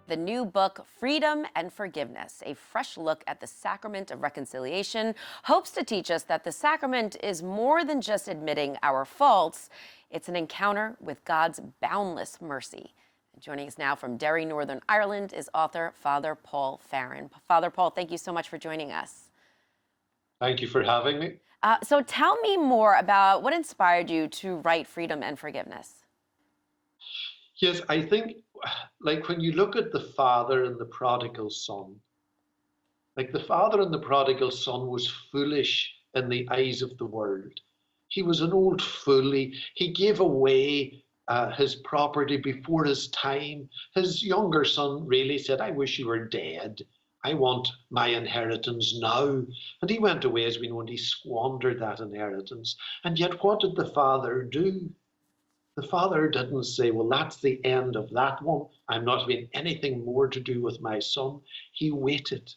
the new book, Freedom and Forgiveness, a fresh look at the Sacrament of Reconciliation, hopes to teach us that the sacrament is more than just admitting our faults. It's an encounter with God's boundless mercy. Joining us now from Derry, Northern Ireland, is author Father Paul Farren. Father Paul, thank you so much for joining us. Thank you for having me. So tell me more about what inspired you to write Freedom and Forgiveness. Yes, I think, like when you look at the father and the prodigal son, like the father and the prodigal son was foolish in the eyes of the world. He was an old fool. He gave away his property before his time. His younger son really said, I wish you were dead. I want my inheritance now. And he went away, as we know, and he squandered that inheritance. And yet what did the father do? The father didn't say, well, that's the end of that one. I'm not having anything more to do with my son. He waited.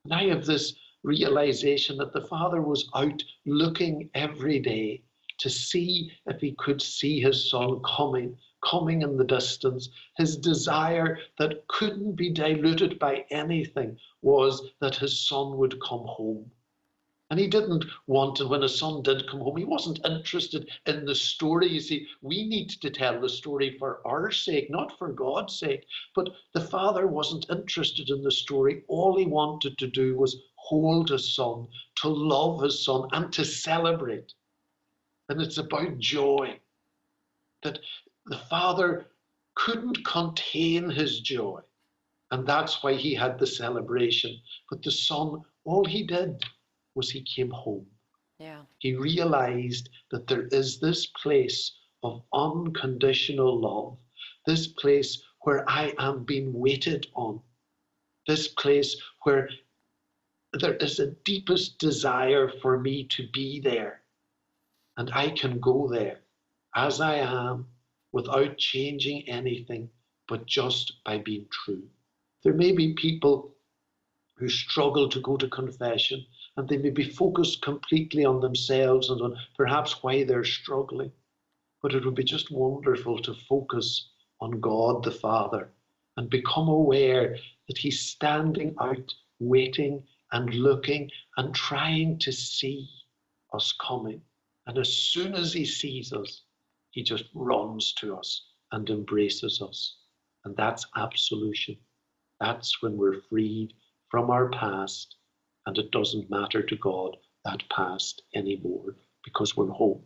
And I have this realization that the father was out looking every day to see if he could see his son coming in the distance. His desire that couldn't be diluted by anything was that his son would come home. And he didn't want to, when his son did come home, he wasn't interested in the story. You see, we need to tell the story for our sake, not for God's sake. But the father wasn't interested in the story. All he wanted to do was hold his son, to love his son, and to celebrate. And it's about joy, that the father couldn't contain his joy. And that's why he had the celebration. But the son, all he did was he came home. Yeah. He realized that there is this place of unconditional love, this place where I am being waited on, this place where there is a deepest desire for me to be there. And I can go there as I am without changing anything, but just by being true. There may be people who struggle to go to confession, and they may be focused completely on themselves and on perhaps why they're struggling. But it would be just wonderful to focus on God the Father and become aware that He's standing out, waiting and looking and trying to see us coming. And as soon as He sees us, He just runs to us and embraces us. And that's absolution. That's when we're freed from our past, and it doesn't matter to God that past anymore because we're home.